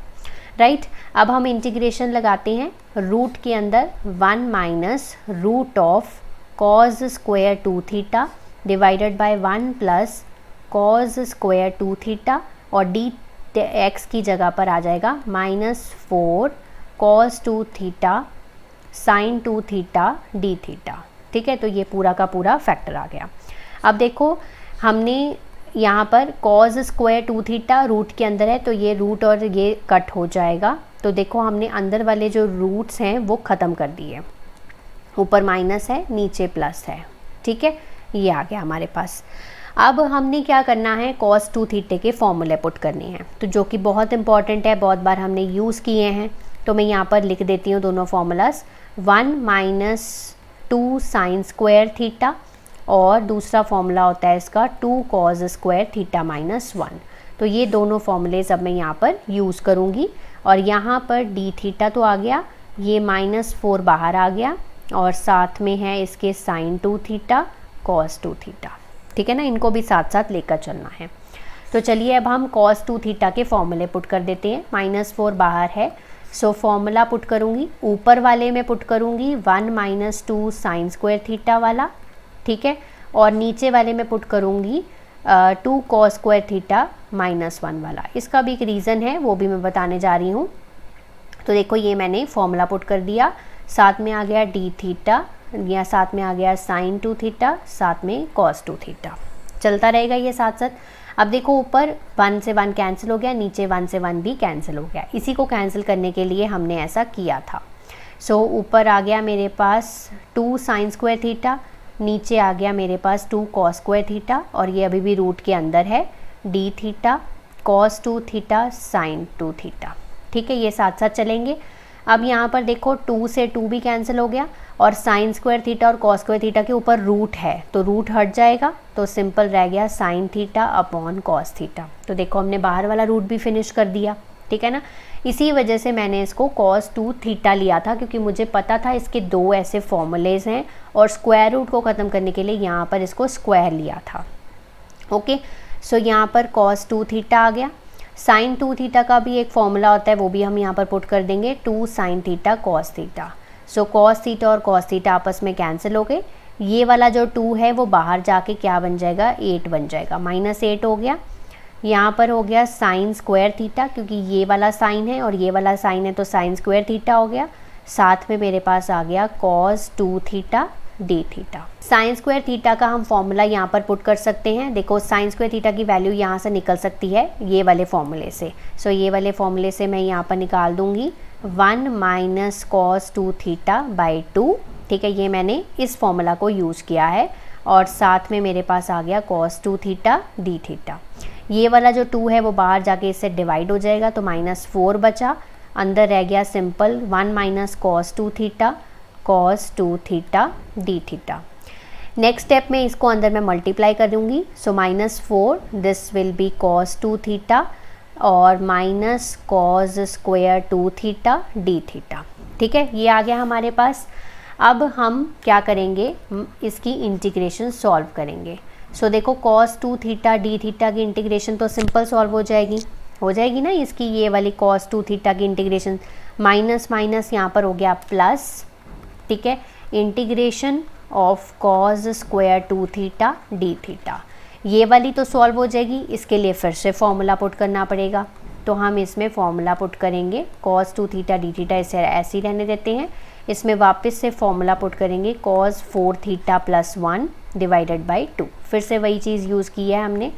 Right, अब हम इंटीग्रेशन लगाते हैं रूट के अंदर 1 minus root of cos square 2 theta divided by 1 plus cos square 2 theta, और डी एक्स की जगह पर आ जाएगा -4 cos 2 theta sin 2 theta d theta. ठीक है, तो ये पूरा का पूरा फैक्टर आ गया। अब देखो हमने यहाँ पर cos स्क्वायर 2 थीटा रूट के अंदर है, तो ये रूट और ये कट हो जाएगा। तो देखो हमने अंदर वाले जो रूट्स हैं वो ख़त्म कर दिए, ऊपर माइनस है नीचे प्लस है। ठीक है, ये आ गया हमारे पास। अब हमने क्या करना है, cos 2 थीटा के फॉर्मूले पुट करने हैं, तो जो कि बहुत इंपॉर्टेंट है, बहुत बार हमने यूज़ किए हैं। तो मैं यहाँ पर लिख देती हूँ दोनों फॉर्मूलाज, 1 - 2 साइन स्क्वायर थीटा और दूसरा फॉर्मूला होता है इसका 2 cos स्क्वायर थीटा -1। तो ये दोनों फॉर्मूलेज अब मैं यहाँ पर यूज़ करूँगी। और यहाँ पर d थीटा तो आ गया, ये -4 बाहर आ गया और साथ में है इसके sin 2 थीटा cos 2 थीटा, ठीक है ना, इनको भी साथ साथ लेकर चलना है। तो चलिए अब हम cos 2 थीटा के फॉर्मूले पुट कर देते हैं। -4 बाहर है, सो फॉर्मूला पुट करूँगी, ऊपर वाले में पुट करूँगी 1 - 2 साइन स्क्वायर थीटा वाला, ठीक है, और नीचे वाले में पुट करूँगी 2 cos स्क्वायर थीटा -1 वाला। इसका भी एक रीज़न है, वो भी मैं बताने जा रही हूँ। तो देखो ये मैंने फॉर्मूला पुट कर दिया, साथ में आ गया d थीटा, या साथ में आ गया sin 2 थीटा, साथ में cos 2 थीटा, चलता रहेगा ये साथ साथ। अब देखो ऊपर 1 से 1 कैंसिल हो गया, नीचे 1 से 1 भी कैंसिल हो गया। इसी को कैंसिल करने के लिए हमने ऐसा किया था। सो ऊपर आ गया मेरे पास 2 साइन स्क्वायर थीटा, नीचे आ गया मेरे पास 2 cos स्क्वायर थीटा, और ये अभी भी रूट के अंदर है, d theta cos 2 theta sin 2 theta, ठीक है, ये साथ साथ चलेंगे। अब यहाँ पर देखो 2 से 2 भी कैंसिल हो गया, और साइन स्क्वायर थीटा और cos स्क्वायर थीटा के ऊपर रूट है तो रूट हट जाएगा, तो सिंपल रह गया sin theta upon cos theta. तो देखो हमने बाहर वाला रूट भी फिनिश कर दिया, ठीक है ना। इसी वजह से मैंने इसको cos 2 थीटा लिया था, क्योंकि मुझे पता था इसके दो ऐसे फॉर्मूलेज हैं और स्क्वायर रूट को ख़त्म करने के लिए यहाँ पर इसको स्क्वायर लिया था। ओके, सो यहाँ पर cos 2 थीटा आ गया। sin 2 थीटा का भी एक फॉर्मूला होता है, वो भी हम यहाँ पर पुट कर देंगे, 2 sin थीटा cos थीटा। सो cos थीटा और cos थीटा आपस में कैंसिल हो गए। ये वाला जो 2 है वो बाहर जाके क्या बन जाएगा, 8 बन जाएगा, -8 हो गया। यहाँ पर हो गया साइन स्क्वायर थीटा, क्योंकि ये वाला साइन है और ये वाला साइन है तो साइन स्क्वायर थीटा हो गया। साथ में मेरे पास आ गया cos 2 theta d theta. Sine square theta का हम फॉर्मूला यहाँ पर पुट कर सकते हैं। देखो साइन स्क्वायर थीटा की वैल्यू यहाँ से निकल सकती है ये वाले फॉर्मूले से। सो ये वाले फॉर्मूले से मैं यहाँ पर निकाल दूँगी 1 - cos 2 थीटा बाई 2, ठीक है, ये मैंने इस फॉर्मूला को यूज़ किया है। और साथ में मेरे पास आ गया cos 2 थीटा d थीटा। ये वाला जो 2 है वो बाहर जाके इससे डिवाइड हो जाएगा, तो -4 बचा, अंदर रह गया simple 1 - cos 2 theta cos 2 theta d theta. Next step में इसको अंदर मैं मल्टीप्लाई कर दूँगी, सो -4 this will B cos 2 theta और -cos square 2 theta d theta, ठीक है, ये आ गया हमारे पास। अब हम क्या करेंगे, इसकी इंटीग्रेशन सॉल्व करेंगे। सो देखो cos 2 थीटा d थीटा की इंटीग्रेशन तो सिंपल सॉल्व हो जाएगी ना इसकी, ये वाली cos 2 थीटा की इंटीग्रेशन, माइनस माइनस यहाँ पर हो गया प्लस, ठीक है, integration of cos square 2 theta d theta, ये वाली तो सॉल्व हो जाएगी। इसके लिए फिर से फॉर्मूला पुट करना पड़ेगा, तो हम इसमें फॉर्मूला पुट करेंगे cos 2 थीटा d थीटा, इसे ऐसे ही रहने देते हैं। इसमें वापस से फॉर्मूला पुट करेंगे cos 4 थीटा + 1 डिवाइडेड बाई 2, फिर से वही चीज़ यूज़ की है हमने।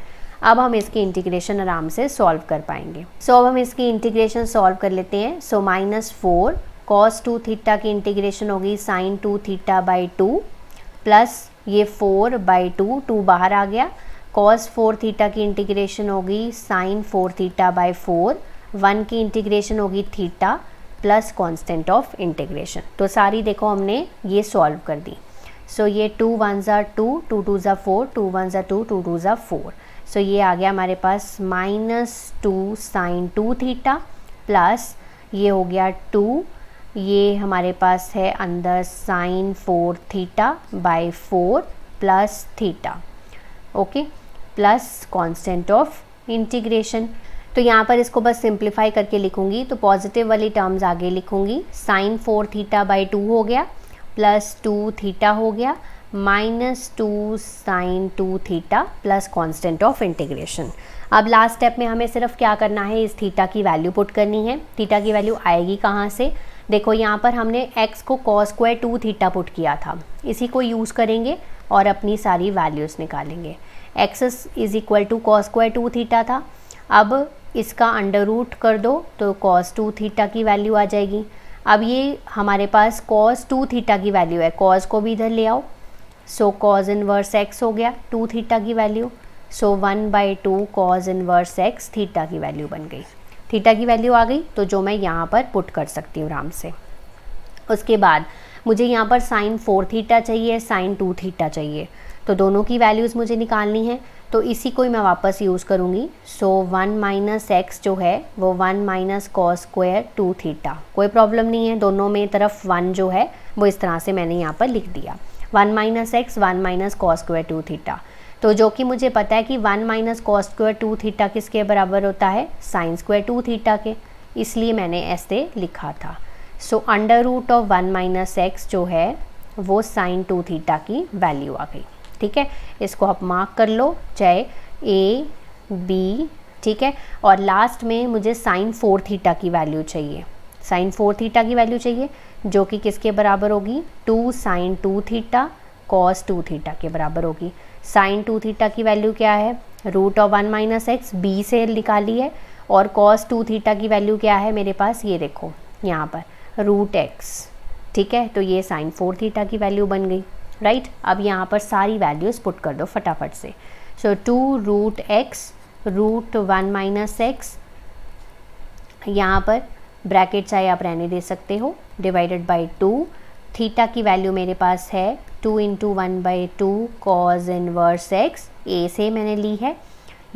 अब हम इसकी इंटीग्रेशन आराम से सॉल्व कर पाएंगे। सो अब हम इसकी इंटीग्रेशन सॉल्व कर लेते हैं। सो -4 cos 2 थीटा की इंटीग्रेशन होगी sin 2 थीटा बाई 2 प्लस ये 4/2, 2 बाहर आ गया, cos 4 थीटा की इंटीग्रेशन होगी sin 4 थीटा बाई 4, 1 की इंटीग्रेशन होगी theta plus constant of integration. तो सारी देखो हमने ये सॉल्व कर दी। सो ये 2 × 1 = 2, 2 × 2 = 4, 2 × 1 = 2, 2 × 2 = 4। सो ये आ गया हमारे पास -2 sin 2 थीटा प्लस ये हो गया 2, ये हमारे पास है अंदर sin 4 theta by 4 plus theta, okay, plus constant of integration. तो यहाँ पर इसको बस सिंप्लीफाई करके लिखूँगी, तो पॉजिटिव वाली टर्म्स आगे लिखूँगी, sin 4 थीटा बाई 2 हो गया प्लस 2 थीटा हो गया -2 sin 2 theta plus constant of integration. अब लास्ट स्टेप में हमें सिर्फ क्या करना है, इस थीटा की वैल्यू पुट करनी है। थीटा की वैल्यू आएगी कहाँ से, देखो यहाँ पर हमने x को cos स्क्वायर 2 थीटा पुट किया था, इसी को यूज़ करेंगे और अपनी सारी वैल्यूज़ निकालेंगे। x = cos स्क्वायर 2 थीटा था, अब इसका अंडर रूट कर दो तो cos 2 थीटा की वैल्यू आ जाएगी। अब ये हमारे पास cos 2 थीटा की वैल्यू है, cos को भी इधर ले आओ, सो cos इनवर्स x हो गया 2 थीटा की value so 1/2 cos inverse x theta की वैल्यू बन गई। थीटा की वैल्यू आ गई तो जो मैं यहाँ पर पुट कर सकती हूँ आराम से। उसके बाद मुझे यहाँ पर साइन 4 थीटा चाहिए, साइन 2 थीटा चाहिए, तो दोनों की वैल्यूज़ मुझे निकालनी है। तो इसी को ही मैं वापस यूज़ करूँगी। सो 1 माइनस एक्स जो है वो 1 माइनस कॉस स्क्वायर 2 थीटा, कोई प्रॉब्लम नहीं है, दोनों में तरफ 1 जो है वो इस तरह से मैंने यहाँ पर लिख दिया। 1 minus x 1 minus cos square 2 theta, तो जो कि मुझे पता है कि 1 माइनस कॉस स्क्वायर 2 थीटा किसके बराबर होता है, साइन स्क्वायर 2 थीटा के, इसलिए मैंने ऐसे लिखा था। So under root of 1 minus x जो है वो साइन 2 थीटा की वैल्यू आ गई। ठीक है, इसको आप मार्क कर लो, चाहे ए बी, ठीक है। और लास्ट में मुझे साइन 4 थीटा की वैल्यू चाहिए, साइन 4 थीटा की वैल्यू चाहिए, जो कि किसके बराबर होगी, 2 साइन 2 थीटा कॉस 2 थीटा के बराबर होगी। साइन 2 थीटा की वैल्यू क्या है, root of 1 minus x B से निकाली है, और कॉस 2 थीटा की वैल्यू क्या है मेरे पास, ये देखो यहाँ पर रूट एक्स। ठीक है, तो ये साइन 4 थीटा की वैल्यू बन गई, राइट। अब यहाँ पर सारी वैल्यूज़ पुट कर दो फटाफट से। So 2 root x root 1 minus x, यहाँ पर ब्रैकेट चाहे आप रहने दे सकते हो, डिवाइडेड बाई 2, थीटा की वैल्यू मेरे पास है 2 into 1/2 cos inverse x, A से मैंने ली है,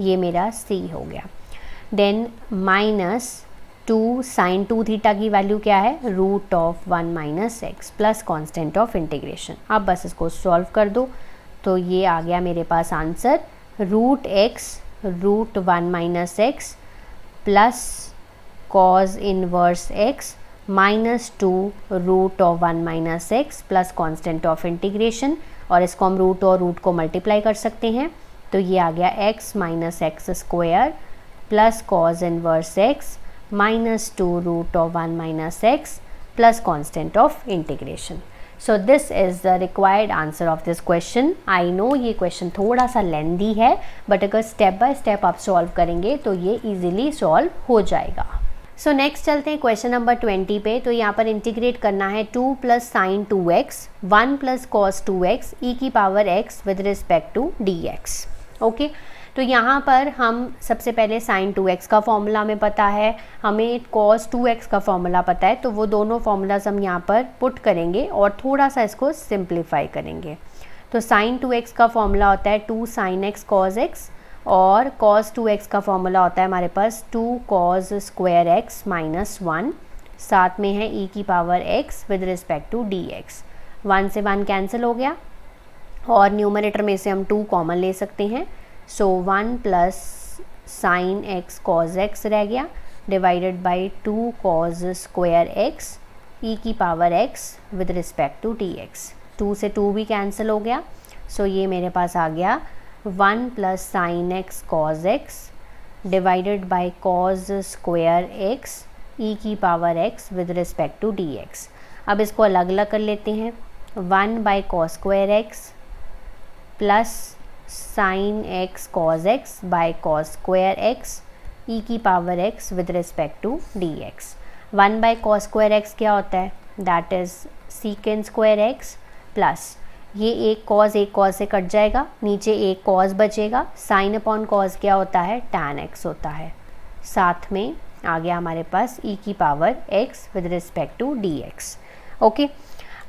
ये मेरा सी हो गया। देन माइनस 2 साइन 2 थीटा की वैल्यू क्या है, root of 1 minus x plus constant of integration. अब बस इसको सॉल्व कर दो, तो ये आ गया मेरे पास answer, root x root 1 minus x plus cos inverse x minus 2 root of 1 minus x plus constant of integration, और इसको हम रूट और रूट को मल्टीप्लाई कर सकते हैं, तो ये आ गया x minus x square plus cos inverse x minus 2 root of 1 minus x plus constant of integration. So this is the required answer of this question. I know ये क्वेश्चन थोड़ा सा लेंदी है, बट अगर step by step आप solve करेंगे तो ये easily solve हो जाएगा। सो नेक्स्ट चलते हैं क्वेश्चन नंबर 20 पे। तो यहाँ पर इंटीग्रेट करना है 2 plus sine 2x 1 plus cos 2x e की power x with respect to dx। Okay, तो यहाँ पर हम सबसे पहले साइन 2x का फॉर्मूला हमें पता है, हमें कॉस 2x का फॉर्मूला पता है, तो वो दोनों फार्मूलाज हम यहाँ पर पुट करेंगे और थोड़ा सा इसको सिंप्लीफाई करेंगे। तो साइन 2x का फॉर्मूला होता है 2 साइन x कॉस x, और cos 2x का फॉर्मूला होता है हमारे पास 2 cos स्क्वायर x माइनस 1, साथ में है e की power x with respect to dx। 1 से 1 कैंसिल हो गया, और न्यूमरेटर में से हम 2 कॉमन ले सकते हैं, so 1 plus sine x cos x रह गया, divided by 2 cos square x e की power x with respect to dx। 2 से 2 भी कैंसिल हो गया, सो ये मेरे पास आ गया 1 plus sine x cos x divided by cos square x e की power x with respect to dx। अब इसको अलग अलग कर लेते हैं, 1 by cos square x plus sine x cos x by cos square x e की power x with respect to dx। 1 by cos square x क्या होता है, that is secant square x, plus ये एक कॉज से cut जाएगा, नीचे एक कॉज बचेगा, साइन अपॉन कॉज क्या होता है, टैन x होता है, साथ में आ गया हमारे पास e की power x with respect to dx। Okay,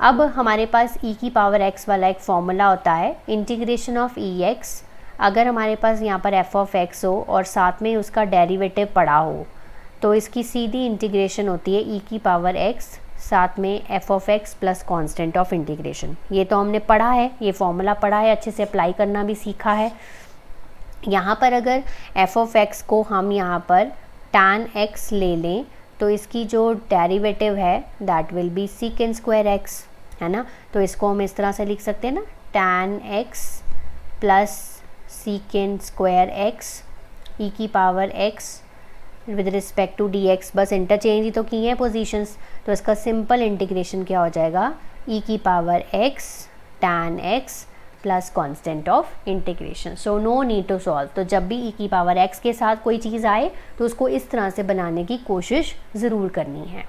अब हमारे पास e की पावर x वाला एक फॉर्मूला होता है इंटीग्रेशन ऑफ ex। अगर हमारे पास यहाँ पर f ऑफ x हो और साथ में उसका डेरिवेटिव पड़ा हो, तो इसकी सीधी इंटीग्रेशन होती है e की पावर x साथ में f of x plus constant of integration. ये तो हमने पढ़ा है, ये फॉर्मूला पढ़ा है, अच्छे से अप्लाई करना भी सीखा है। यहाँ पर अगर f ऑफ x को हम यहाँ पर tan x ले लें, तो इसकी जो डेरिवेटिव है that will B सीकेंड square x, है ना। तो इसको हम इस तरह से लिख सकते हैं ना, tan x plus secant square x e की power x with respect to dx। बस इंटरचेंज ही तो की हैं पोजीशंस, तो इसका सिंपल इंटीग्रेशन क्या हो जाएगा, e की power x tan x plus constant of integration. So no need to solve. तो जब भी e की पावर x के साथ कोई चीज़ आए तो उसको इस तरह से बनाने की कोशिश ज़रूर करनी है।